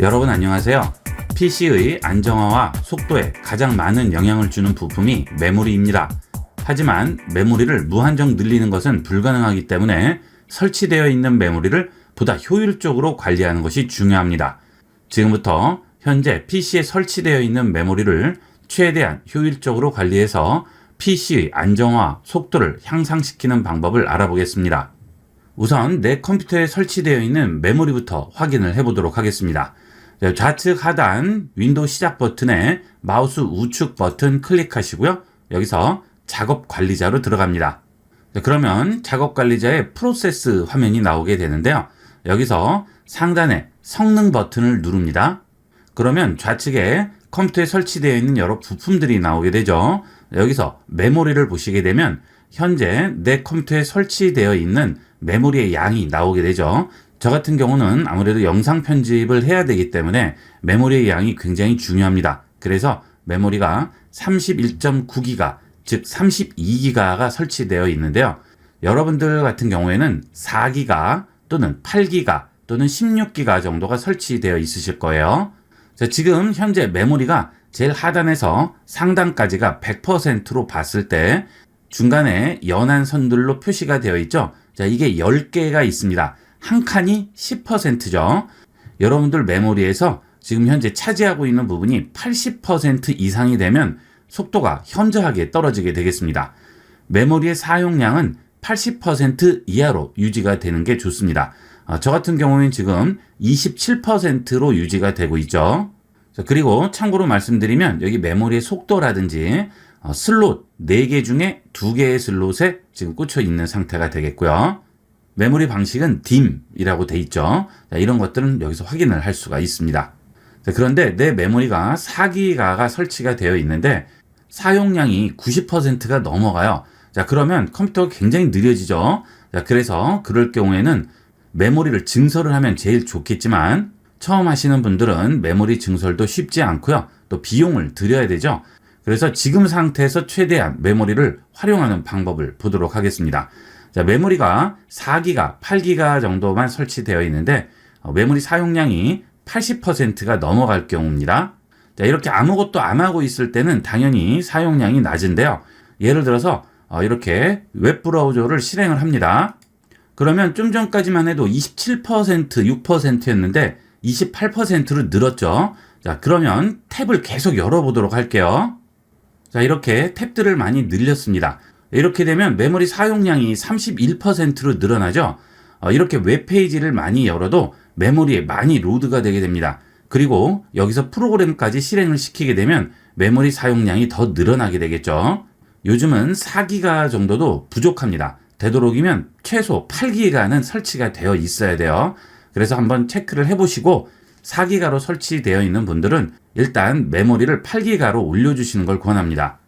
여러분 안녕하세요. PC의 안정화와 속도에 가장 많은 영향을 주는 부품이 메모리입니다. 하지만 메모리를 무한정 늘리는 것은 불가능하기 때문에 설치되어 있는 메모리를 보다 효율적으로 관리하는 것이 중요합니다. 지금부터 현재 PC에 설치되어 있는 메모리를 최대한 효율적으로 관리해서 PC의 안정화, 속도를 향상시키는 방법을 알아보겠습니다. 우선 내 컴퓨터에 설치되어 있는 메모리부터 확인을 해보도록 하겠습니다. 좌측 하단 윈도우 시작 버튼에 마우스 우측 버튼 클릭하시고요. 여기서 작업 관리자로 들어갑니다. 그러면 작업 관리자의 프로세스 화면이 나오게 되는데요. 여기서 상단에 성능 버튼을 누릅니다. 그러면 좌측에 컴퓨터에 설치되어 있는 여러 부품들이 나오게 되죠. 여기서 메모리를 보시게 되면 현재 내 컴퓨터에 설치되어 있는 메모리의 양이 나오게 되죠. 저 같은 경우는 아무래도 영상 편집을 해야 되기 때문에 메모리의 양이 굉장히 중요합니다. 그래서 메모리가 31.9기가, 즉 32기가가 설치되어 있는데요. 여러분들 같은 경우에는 4기가 또는 8기가 또는 16기가 정도가 설치되어 있으실 거예요. 자, 지금 현재 메모리가 제일 하단에서 상단까지가 100%로 봤을 때 중간에 연한 선들로 표시가 되어 있죠. 자, 이게 10개가 있습니다. 한 칸이 10%죠. 여러분들 메모리에서 지금 현재 차지하고 있는 부분이 80% 이상이 되면 속도가 현저하게 떨어지게 되겠습니다. 메모리의 사용량은 80% 이하로 유지가 되는 게 좋습니다. 저 같은 경우는 지금 27%로 유지가 되고 있죠. 자, 그리고 참고로 말씀드리면 여기 메모리의 속도라든지 슬롯 4개 중에 2개의 슬롯에 지금 꽂혀 있는 상태가 되겠고요. 메모리 방식은 DIMM이라고 돼 있죠. 자, 이런 것들은 여기서 확인을 할 수가 있습니다. 자, 그런데 내 메모리가 4기가가 설치가 되어 있는데 사용량이 90%가 넘어가요. 자, 그러면 컴퓨터가 굉장히 느려지죠. 자, 그래서 그럴 경우에는 메모리를 증설을 하면 제일 좋겠지만 처음 하시는 분들은 메모리 증설도 쉽지 않고요. 또 비용을 들여야 되죠. 그래서 지금 상태에서 최대한 메모리를 활용하는 방법을 보도록 하겠습니다. 자, 메모리가 4기가, 8기가 정도만 설치되어 있는데 메모리 사용량이 80%가 넘어갈 경우입니다. 자, 이렇게 아무것도 안 하고 있을 때는 당연히 사용량이 낮은데요. 예를 들어서 이렇게 웹브라우저를 실행을 합니다. 그러면 좀 전까지만 해도 27%, 6%였는데 28%로 늘었죠. 자, 그러면 탭을 계속 열어보도록 할게요. 자, 이렇게 탭들을 많이 늘렸습니다. 이렇게 되면 메모리 사용량이 31%로 늘어나죠. 이렇게 웹페이지를 많이 열어도 메모리에 많이 로드가 되게 됩니다. 그리고 여기서 프로그램까지 실행을 시키게 되면 메모리 사용량이 더 늘어나게 되겠죠. 요즘은 4기가 정도도 부족합니다. 되도록이면 최소 8기가는 설치가 되어 있어야 돼요. 그래서 한번 체크를 해보시고 4기가로 설치되어 있는 분들은 일단 메모리를 8기가로 올려주시는 걸 권합니다.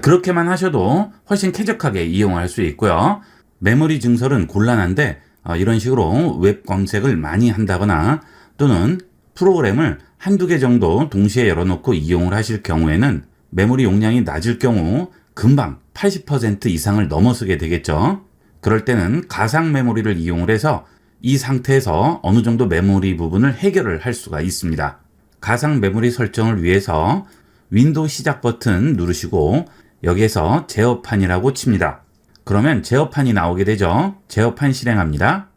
그렇게만 하셔도 훨씬 쾌적하게 이용할 수 있고요. 메모리 증설은 곤란한데 이런 식으로 웹 검색을 많이 한다거나 또는 프로그램을 한두 개 정도 동시에 열어놓고 이용을 하실 경우에는 메모리 용량이 낮을 경우 금방 80% 이상을 넘어서게 되겠죠. 그럴 때는 가상 메모리를 이용을 해서 이 상태에서 어느 정도 메모리 부분을 해결을 할 수가 있습니다. 가상 메모리 설정을 위해서 윈도우 시작 버튼 누르시고 여기에서 제어판이라고 칩니다. 그러면 제어판이 나오게 되죠. 제어판 실행합니다.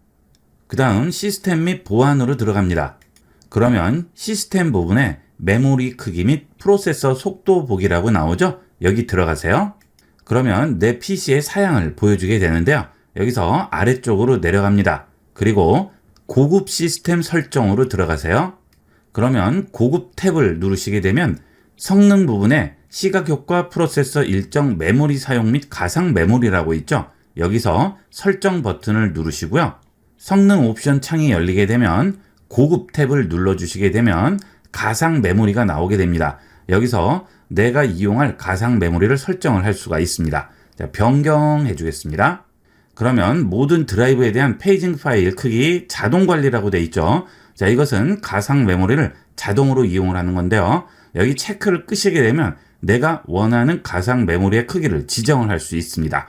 그 다음 시스템 및 보안으로 들어갑니다. 그러면 시스템 부분에 메모리 크기 및 프로세서 속도 보기라고 나오죠. 여기 들어가세요. 그러면 내 PC의 사양을 보여주게 되는데요. 여기서 아래쪽으로 내려갑니다. 그리고 고급 시스템 설정으로 들어가세요. 그러면 고급 탭을 누르시게 되면 성능 부분에 시각효과 프로세서 일정 메모리 사용 및 가상 메모리라고 있죠. 여기서 설정 버튼을 누르시고요. 성능 옵션 창이 열리게 되면 고급 탭을 눌러주시게 되면 가상 메모리가 나오게 됩니다. 여기서 내가 이용할 가상 메모리를 설정을 할 수가 있습니다. 자, 변경해 주겠습니다. 그러면 모든 드라이브에 대한 페이징 파일 크기 자동 관리라고 되어 있죠. 자, 이것은 가상 메모리를 자동으로 이용을 하는 건데요. 여기 체크를 끄시게 되면 내가 원하는 가상 메모리의 크기를 지정을 할 수 있습니다.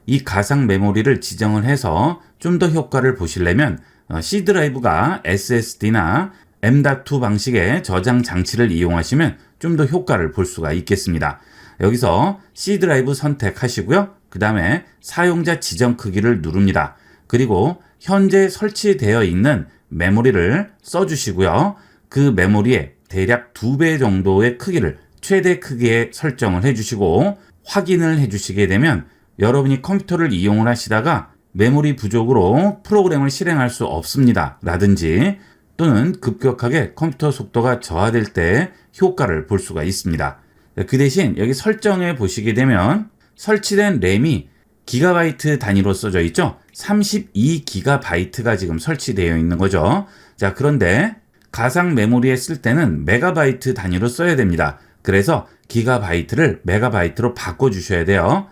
이 가상 메모리를 지정을 해서 좀 더 효과를 보시려면 C 드라이브가 SSD나 M.2 방식의 저장 장치를 이용하시면 좀 더 효과를 볼 수가 있겠습니다. 여기서 C 드라이브 선택하시고요. 그 다음에 사용자 지정 크기를 누릅니다. 그리고 현재 설치되어 있는 메모리를 써주시고요. 그 메모리에 대략 2배 정도의 크기를 최대 크기에 설정을 해주시고 확인을 해주시게 되면 여러분이 컴퓨터를 이용을 하시다가 메모리 부족으로 프로그램을 실행할 수 없습니다 라든지 또는 급격하게 컴퓨터 속도가 저하될 때 효과를 볼 수가 있습니다. 그 대신 여기 설정에 보시게 되면 설치된 램이 기가바이트 단위로 써져 있죠. 32기가바이트가 지금 설치되어 있는 거죠. 자, 그런데 가상 메모리에 쓸 때는 메가바이트 단위로 써야 됩니다. 그래서 기가바이트를 메가바이트로 바꿔주셔야 돼요.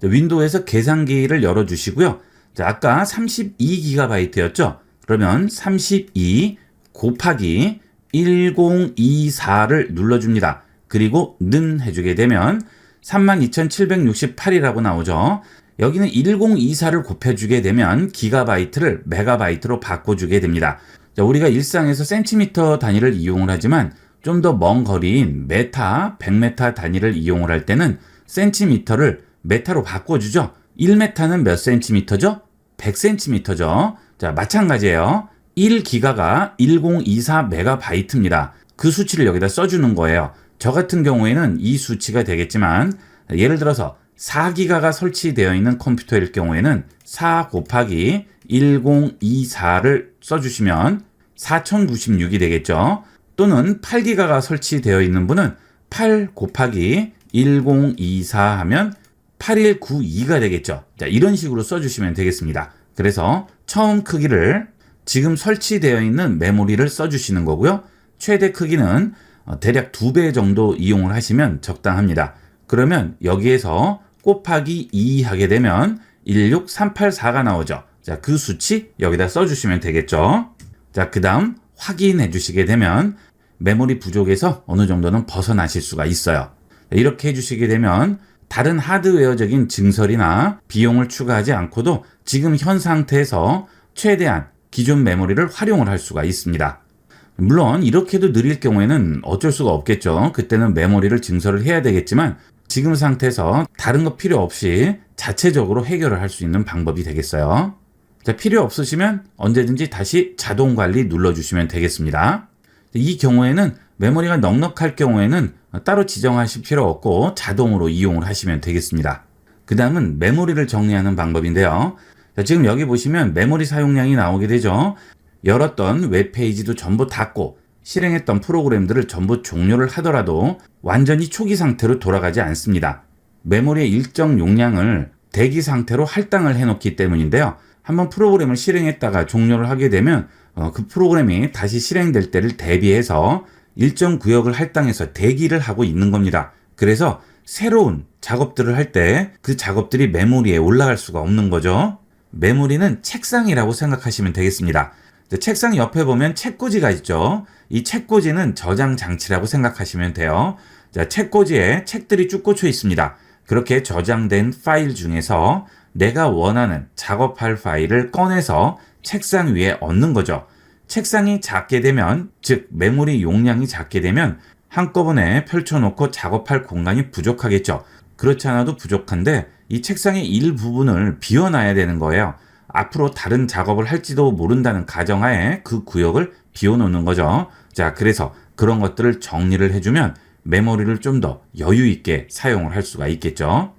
윈도우에서 계산기를 열어주시고요. 자, 아까 32기가바이트였죠? 그러면 32 곱하기 1024를 눌러줍니다. 그리고 는 해주게 되면 32,768이라고 나오죠. 여기는 1024를 곱해주게 되면 기가바이트를 메가바이트로 바꿔주게 됩니다. 자, 우리가 일상에서 센티미터 단위를 이용을 하지만 좀 더 먼 거리인 메타, 100m 단위를 이용을 할 때는 센티미터를 메타로 바꿔주죠. 1m는 몇 센티미터죠? 100cm죠. 자, 마찬가지예요. 1기가가 1024 메가바이트입니다. 그 수치를 여기다 써주는 거예요. 저 같은 경우에는 이 수치가 되겠지만 예를 들어서 4기가가 설치되어 있는 컴퓨터일 경우에는 4 곱하기 1024를 써주시면 4096이 되겠죠. 또는 8기가가 설치되어 있는 분은 8 곱하기 1024 하면 8192가 되겠죠. 자, 이런 식으로 써주시면 되겠습니다. 그래서 처음 크기를 지금 설치되어 있는 메모리를 써주시는 거고요. 최대 크기는 대략 2배 정도 이용을 하시면 적당합니다. 그러면 여기에서 곱하기 2 하게 되면 16384가 나오죠. 자, 그 수치 여기다 써주시면 되겠죠. 자, 그 다음 확인해 주시게 되면 메모리 부족에서 어느 정도는 벗어나실 수가 있어요. 이렇게 해주시게 되면 다른 하드웨어적인 증설이나 비용을 추가하지 않고도 지금 현 상태에서 최대한 기존 메모리를 활용을 할 수가 있습니다. 물론 이렇게도 느릴 경우에는 어쩔 수가 없겠죠. 그때는 메모리를 증설을 해야 되겠지만 지금 상태에서 다른 거 필요 없이 자체적으로 해결을 할 수 있는 방법이 되겠어요. 자, 필요 없으시면 언제든지 다시 자동 관리 눌러주시면 되겠습니다. 이 경우에는 메모리가 넉넉할 경우에는 따로 지정하실 필요 없고 자동으로 이용을 하시면 되겠습니다. 그 다음은 메모리를 정리하는 방법인데요. 자, 지금 여기 보시면 메모리 사용량이 나오게 되죠. 열었던 웹페이지도 전부 닫고 실행했던 프로그램들을 전부 종료를 하더라도 완전히 초기 상태로 돌아가지 않습니다. 메모리의 일정 용량을 대기 상태로 할당을 해놓기 때문인데요. 한번 프로그램을 실행했다가 종료를 하게 되면 그 프로그램이 다시 실행될 때를 대비해서 일정 구역을 할당해서 대기를 하고 있는 겁니다. 그래서 새로운 작업들을 할 때 그 작업들이 메모리에 올라갈 수가 없는 거죠. 메모리는 책상이라고 생각하시면 되겠습니다. 책상 옆에 보면 책꽂이가 있죠. 이 책꽂이는 저장 장치라고 생각하시면 돼요. 자, 책꽂이에 책들이 쭉 꽂혀 있습니다. 그렇게 저장된 파일 중에서 내가 원하는 작업할 파일을 꺼내서 책상 위에 얹는 거죠. 책상이 작게 되면, 즉 메모리 용량이 작게 되면 한꺼번에 펼쳐놓고 작업할 공간이 부족하겠죠. 그렇지 않아도 부족한데 이 책상의 일부분을 비워놔야 되는 거예요. 앞으로 다른 작업을 할지도 모른다는 가정하에 그 구역을 비워놓는 거죠. 자, 그래서 그런 것들을 정리를 해주면 메모리를 좀 더 여유 있게 사용을 할 수가 있겠죠.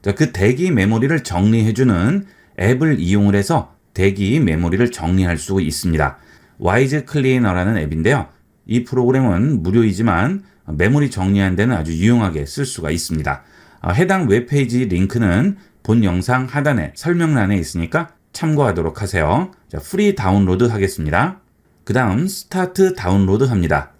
자, 그 대기 메모리를 정리해주는 앱을 이용을 해서 대기 메모리를 정리할 수 있습니다. 와이즈 클리너라는 앱인데요. 이 프로그램은 무료이지만 메모리 정리하는 데는 아주 유용하게 쓸 수가 있습니다. 해당 웹페이지 링크는 본 영상 하단에 설명란에 있으니까 참고하도록 하세요. 자, 프리 다운로드 하겠습니다. 그 다음 스타트 다운로드 합니다.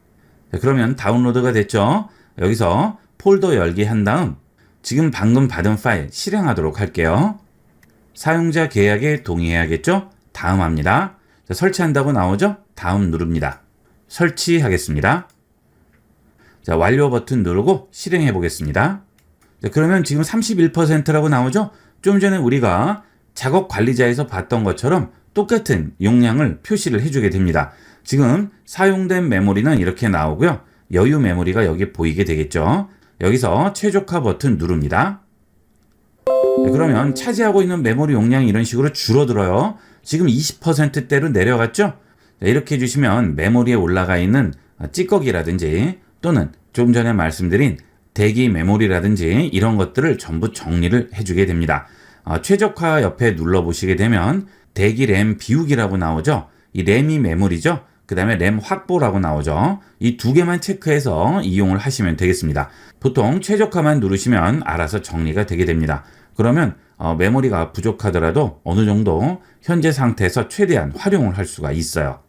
자, 그러면 다운로드가 됐죠. 여기서 폴더 열기 한 다음 지금 방금 받은 파일 실행하도록 할게요. 사용자 계약에 동의해야겠죠? 다음 합니다. 자, 설치한다고 나오죠? 다음 누릅니다. 설치하겠습니다. 자, 완료 버튼 누르고 실행해 보겠습니다. 자, 그러면 지금 31%라고 나오죠? 좀 전에 우리가 작업 관리자에서 봤던 것처럼 똑같은 용량을 표시를 해주게 됩니다. 지금 사용된 메모리는 이렇게 나오고요. 여유 메모리가 여기 보이게 되겠죠. 여기서 최적화 버튼 누릅니다. 네, 그러면 차지하고 있는 메모리 용량이 이런 식으로 줄어들어요. 지금 20%대로 내려갔죠? 자, 이렇게 해주시면 메모리에 올라가 있는 찌꺼기라든지 또는 좀 전에 말씀드린 대기 메모리라든지 이런 것들을 전부 정리를 해주게 됩니다. 최적화 옆에 눌러보시게 되면 대기 램 비우기라고 나오죠. 이 램이 메모리죠. 그 다음에 램 확보라고 나오죠. 이 두 개만 체크해서 이용을 하시면 되겠습니다. 보통 최적화만 누르시면 알아서 정리가 되게 됩니다. 그러면 메모리가 부족하더라도 어느 정도 현재 상태에서 최대한 활용을 할 수가 있어요.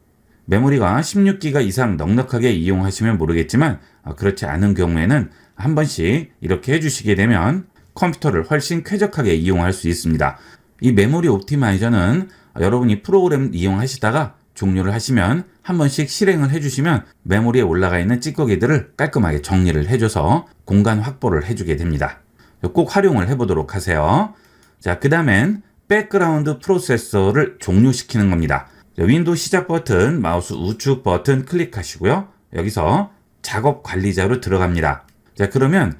메모리가 16기가 이상 넉넉하게 이용하시면 모르겠지만 그렇지 않은 경우에는 한 번씩 이렇게 해주시게 되면 컴퓨터를 훨씬 쾌적하게 이용할 수 있습니다. 이 메모리 옵티마이저는 여러분이 프로그램 이용하시다가 종료를 하시면 한 번씩 실행을 해주시면 메모리에 올라가 있는 찌꺼기들을 깔끔하게 정리를 해줘서 공간 확보를 해주게 됩니다. 꼭 활용을 해보도록 하세요. 자, 그 다음엔 백그라운드 프로세서를 종료시키는 겁니다. 윈도우 시작 버튼, 마우스 우측 버튼 클릭하시고요. 여기서 작업 관리자로 들어갑니다. 자, 그러면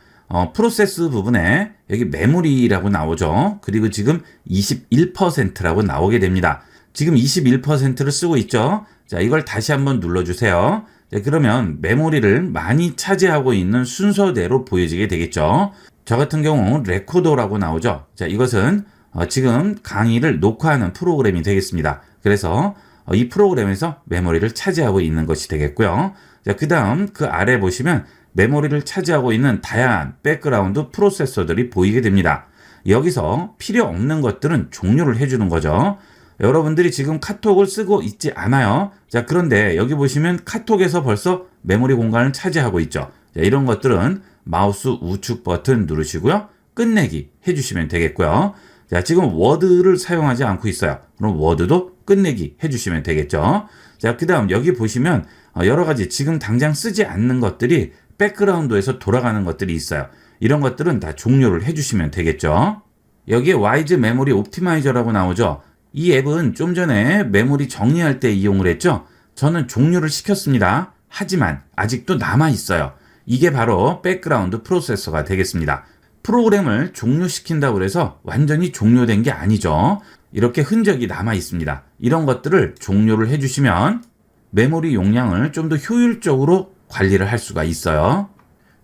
프로세스 부분에 여기 메모리라고 나오죠. 그리고 지금 21%라고 나오게 됩니다. 지금 21%를 쓰고 있죠. 자, 이걸 다시 한번 눌러주세요. 자, 그러면 메모리를 많이 차지하고 있는 순서대로 보여지게 되겠죠. 저 같은 경우 레코더라고 나오죠. 자, 이것은 지금 강의를 녹화하는 프로그램이 되겠습니다. 그래서 이 프로그램에서 메모리를 차지하고 있는 것이 되겠고요. 자, 그 다음 그 아래 보시면 메모리를 차지하고 있는 다양한 백그라운드 프로세서들이 보이게 됩니다. 여기서 필요 없는 것들은 종료를 해주는 거죠. 여러분들이 지금 카톡을 쓰고 있지 않아요. 자, 그런데 여기 보시면 카톡에서 벌써 메모리 공간을 차지하고 있죠. 자, 이런 것들은 마우스 우측 버튼 누르시고요. 끝내기 해주시면 되겠고요. 자, 지금 워드를 사용하지 않고 있어요. 그럼 워드도 끝내기 해주시면 되겠죠. 자, 그 다음 여기 보시면 여러 가지 지금 당장 쓰지 않는 것들이 백그라운드에서 돌아가는 것들이 있어요. 이런 것들은 다 종료를 해주시면 되겠죠. 여기에 와이즈 메모리 옵티마이저라고 나오죠. 이 앱은 좀 전에 메모리 정리할 때 이용을 했죠. 저는 종료를 시켰습니다. 하지만 아직도 남아 있어요. 이게 바로 백그라운드 프로세서가 되겠습니다. 프로그램을 종료시킨다고 해서 완전히 종료된 게 아니죠. 이렇게 흔적이 남아 있습니다. 이런 것들을 종료를 해주시면 메모리 용량을 좀 더 효율적으로 관리를 할 수가 있어요.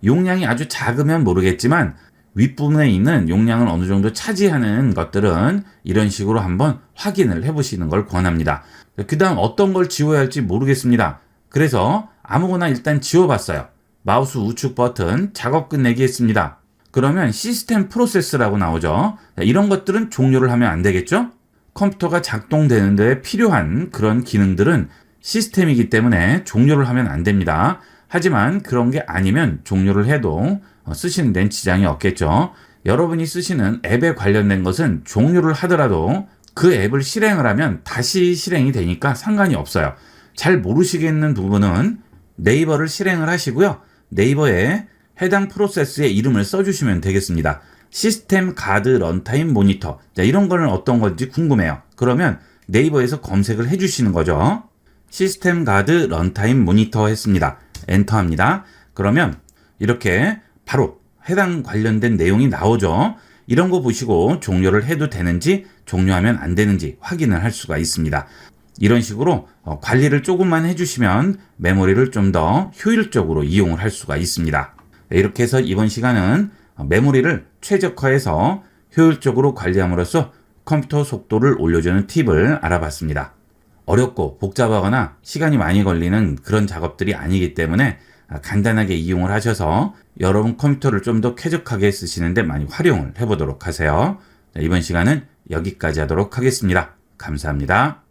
용량이 아주 작으면 모르겠지만 윗부분에 있는 용량을 어느 정도 차지하는 것들은 이런 식으로 한번 확인을 해보시는 걸 권합니다. 그 다음 어떤 걸 지워야 할지 모르겠습니다. 그래서 아무거나 일단 지워봤어요. 마우스 우측 버튼 작업 끝내기 했습니다. 그러면 시스템 프로세스라고 나오죠. 이런 것들은 종료를 하면 안 되겠죠? 컴퓨터가 작동되는 데 필요한 그런 기능들은 시스템이기 때문에 종료를 하면 안 됩니다. 하지만 그런 게 아니면 종료를 해도 쓰시는 데는 지장이 없겠죠. 여러분이 쓰시는 앱에 관련된 것은 종료를 하더라도 그 앱을 실행을 하면 다시 실행이 되니까 상관이 없어요. 잘 모르시겠는 부분은 네이버를 실행을 하시고요. 네이버에 해당 프로세스의 이름을 써주시면 되겠습니다. 시스템 가드 런타임 모니터. 자, 이런 거는 어떤 건지 궁금해요. 그러면 네이버에서 검색을 해주시는 거죠. 시스템 가드 런타임 모니터 했습니다. 엔터 합니다. 그러면 이렇게 바로 해당 관련된 내용이 나오죠. 이런 거 보시고 종료를 해도 되는지 종료하면 안 되는지 확인을 할 수가 있습니다. 이런 식으로 관리를 조금만 해주시면 메모리를 좀 더 효율적으로 이용을 할 수가 있습니다. 이렇게 해서 이번 시간은 메모리를 최적화해서 효율적으로 관리함으로써 컴퓨터 속도를 올려주는 팁을 알아봤습니다. 어렵고 복잡하거나 시간이 많이 걸리는 그런 작업들이 아니기 때문에 간단하게 이용을 하셔서 여러분 컴퓨터를 좀 더 쾌적하게 쓰시는데 많이 활용을 해보도록 하세요. 이번 시간은 여기까지 하도록 하겠습니다. 감사합니다.